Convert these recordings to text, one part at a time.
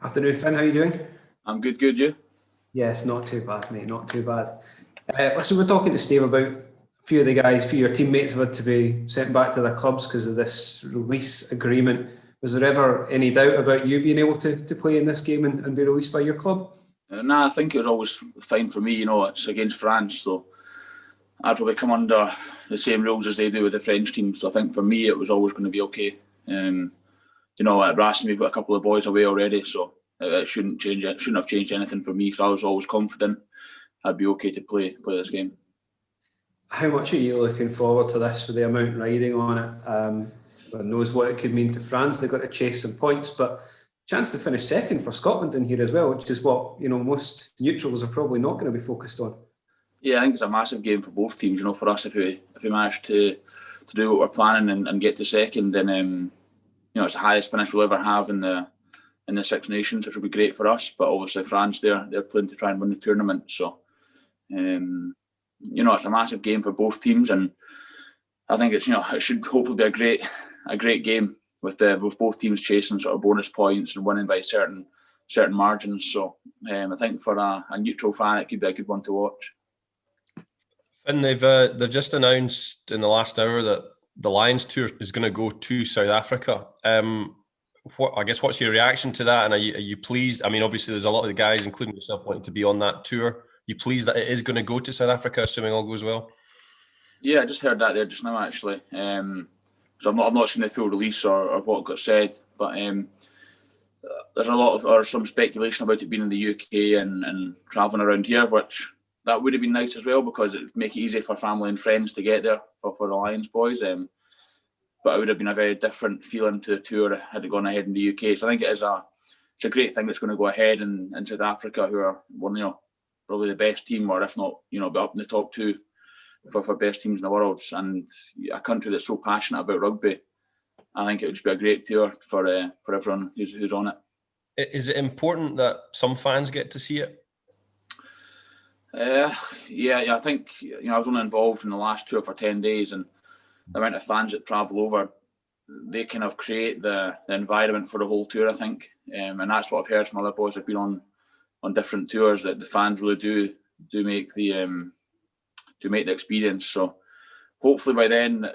Afternoon, Finn. How are you doing? I'm good, you? Yes, not too bad, mate. Not too bad. Listen, we're talking to Steve about a few of the guys, a few of your teammates have had to be sent back to their clubs because of this release agreement. Was there ever any doubt about you being able to play in this game and be released by your club? Nah, I think it was always fine for me. It's against France, so I'd probably come under the same rules as they do with the French team. So I think for me, it was always going to be okay. At Racing, we've got a couple of boys away already, so it shouldn't change. It shouldn't have changed anything for me. So I was always confident I'd be okay to play this game. How much are you looking forward to this with the amount riding on it? God knows what it could mean to France. They've got to chase some points, but chance to finish second for Scotland in here as well, which is what most neutrals are probably not going to be focused on. Yeah, I think it's a massive game for both teams. For us, if we manage to do what we're planning and get to second, then it's the highest finish we'll ever have in the Six Nations, which will be great for us. But obviously France, they're playing to try and win the tournament. So it's a massive game for both teams, and I think it should hopefully be a great game with both teams chasing sort of bonus points and winning by certain margins. So I think for a neutral fan, it could be a good one to watch. And they've just announced in the last hour that the Lions tour is going to go to South Africa. What's your reaction to that? And are you pleased? I mean, obviously, there's a lot of the guys, including yourself, wanting to be on that tour. Are you pleased that it is going to go to South Africa, assuming all goes well? Yeah, I just heard that there just now, actually. So I've not seen the full release or what got said, but there's some speculation about it being in the UK and travelling around here, which that would have been nice as well because it would make it easy for family and friends to get there for the Lions boys. But it would have been a very different feeling to the tour had it gone ahead in the UK. So I think it's a great thing that's going to go ahead in South Africa, who are probably the best team, or if not, be up in the top two for best teams in the world. And a country that's so passionate about rugby, I think it would just be a great tour for everyone who's on it. Is it important that some fans get to see it? Yeah, I think I was only involved in the last tour for 10 days, and the amount of fans that travel over, they kind of create the environment for the whole tour, I think, and that's what I've heard from other boys who've been on different tours, that the fans really do make the experience. So hopefully by then,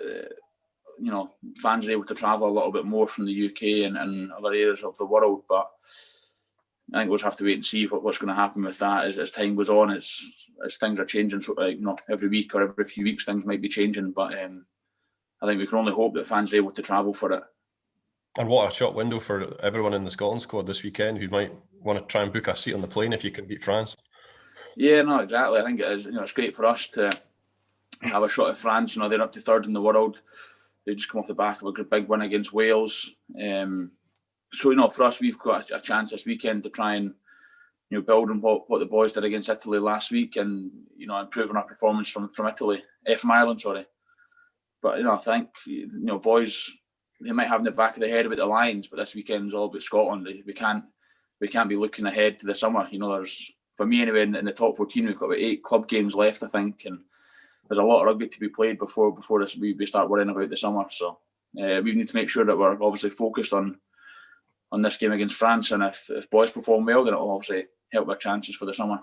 fans are able to travel a little bit more from the UK and other areas of the world. But I think we'll just have to wait and see what's going to happen with that as time goes on. As things are changing, so every week or every few weeks things might be changing. But I think we can only hope that fans are able to travel for it. And what a short window for everyone in the Scotland squad this weekend who might want to try and book a seat on the plane if you can beat France. Yeah, no, exactly. I think it is. It's great for us to have a shot at France. They're up to third in the world. They just come off the back of a big win against Wales. So for us, we've got a chance this weekend to try and build on what the boys did against Italy last week, and improving our performance from Ireland. Sorry, but I think boys, they might have in the back of their head about the Lions, but this weekend's all about Scotland. We can't be looking ahead to the summer. There's, for me anyway, in the top 14, we've got about 8 club games left, I think, and there's a lot of rugby to be played before this we start worrying about the summer. So we need to make sure that we're obviously focused on this game against France, and if boys perform well, then it'll obviously help our chances for the summer.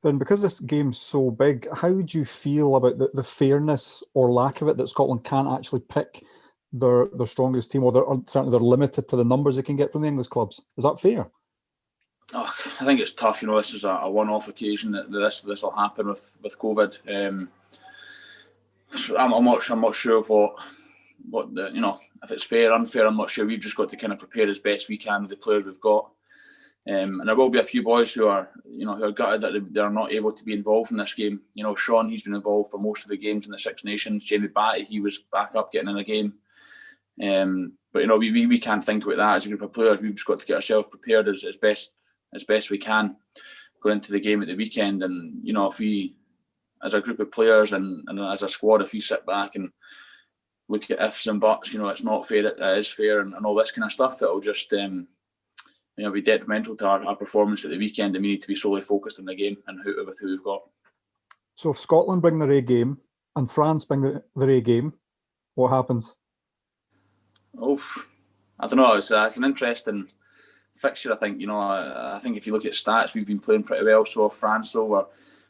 Then, because this game's so big, how would you feel about the fairness or lack of it that Scotland can't actually pick their strongest team, or certainly they're limited to the numbers they can get from the English clubs? Is that fair? Oh, I think it's tough. This is a one-off occasion that this will happen with COVID. I'm not sure what the if it's fair, unfair. I'm not sure. We've just got to kind of prepare as best we can with the players we've got. And there will be a few boys who are gutted that they're not able to be involved in this game. Sean, he's been involved for most of the games in the Six Nations. Jamie Batty, he was back up getting in the game. But we can't think about that as a group of players. We've just got to get ourselves prepared as best we can going into the game at the weekend. And if we, as a group of players and as a squad, if we sit back and look at ifs and buts, it's not fair, it is fair, and all this kind of stuff, that'll just be detrimental to our performance at the weekend, and we need to be solely focused on the game and with who we've got. So if Scotland bring their A game and France bring their A game, what happens? I don't know. It's an interesting fixture. I think I think if you look at stats, we've been playing pretty well. So France, though, we're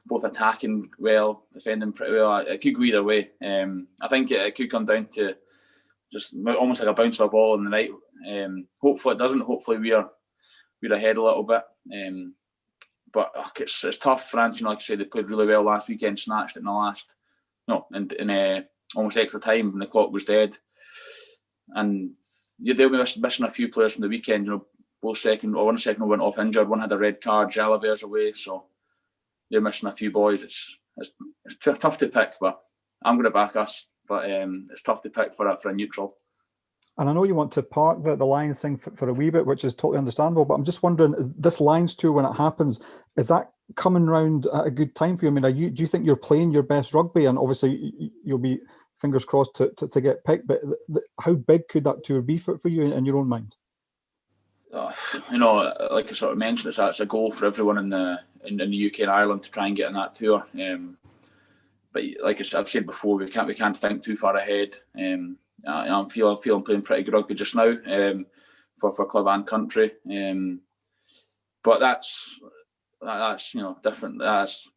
both attacking well, defending pretty well. It could go either way. I think it could come down to just almost like a bounce of a ball in the night. Hopefully it doesn't. Hopefully we're ahead a little bit. But it's tough. France, like I said, they played really well last weekend, snatched it in almost extra time when the clock was dead. And they'll be missing a few players from the weekend. One second went off injured. One had a red card. Jalabert's away, so they're missing a few boys. It's tough to pick, but I'm going to back us. But it's tough to pick for a neutral. And I know you want to park the Lions thing for a wee bit, which is totally understandable. But I'm just wondering, is this Lions tour, when it happens, is that coming round at a good time for you? I mean, do you think you're playing your best rugby? And obviously, you'll be fingers crossed to get picked. But how big could that tour be for you in your own mind? Like I sort of mentioned, it's a goal for everyone in the UK and Ireland to try and get in that tour. But like I've said before, we can't think too far ahead. I'm feeling playing pretty good rugby just now for club and country. But that's different. That's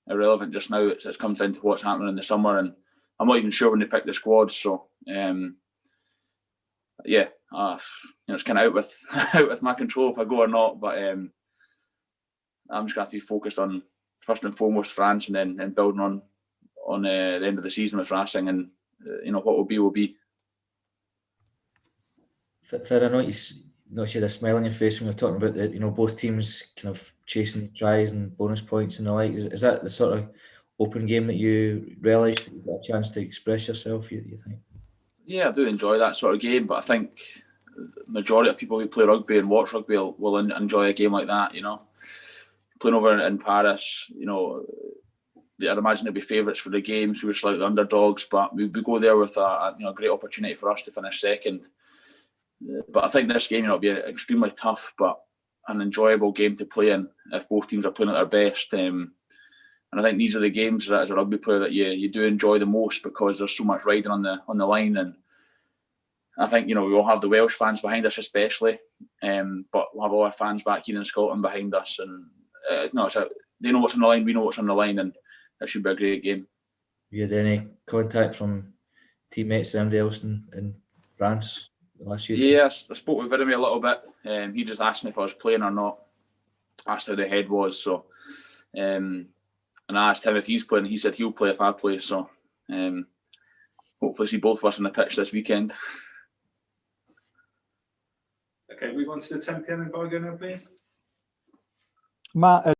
irrelevant just now. It comes down to what's happening in the summer, and I'm not even sure when they pick the squad. So it's kind of out with my control if I go or not. But I'm just going to have to be focused on first and foremost France, and then building on the end of the season with Racing, and what will be will be. Fred, I noticed you had a smile on your face when we were talking about the both teams kind of chasing tries and bonus points and the like. Is that the sort of open game that you relished, that you got a chance to express yourself? You think? Yeah, I do enjoy that sort of game, but I think the majority of people who play rugby and watch rugby will enjoy a game like that. Playing over in Paris, I'd imagine they'll be favourites for the game, so we're slightly underdogs, but we go there with a great opportunity for us to finish second. But I think this game will be extremely tough, but an enjoyable game to play in if both teams are playing at their best. And I think these are the games that, as a rugby player, that you do enjoy the most, because there's so much riding on the line. And I think we will have the Welsh fans behind us, especially, but we'll have all our fans back here in Scotland behind us. And they know what's on the line, we know what's on the line, and it should be a great game. You had any contact from teammates or anybody else in France last year? Yeah, I spoke with Virimi a little bit. He just asked me if I was playing or not. Asked how the head was. So, and I asked him if he's playing. He said he'll play if I play. So, hopefully see both of us on the pitch this weekend. Okay, move on to the 10 p.m. in Bargo now, please. Matt,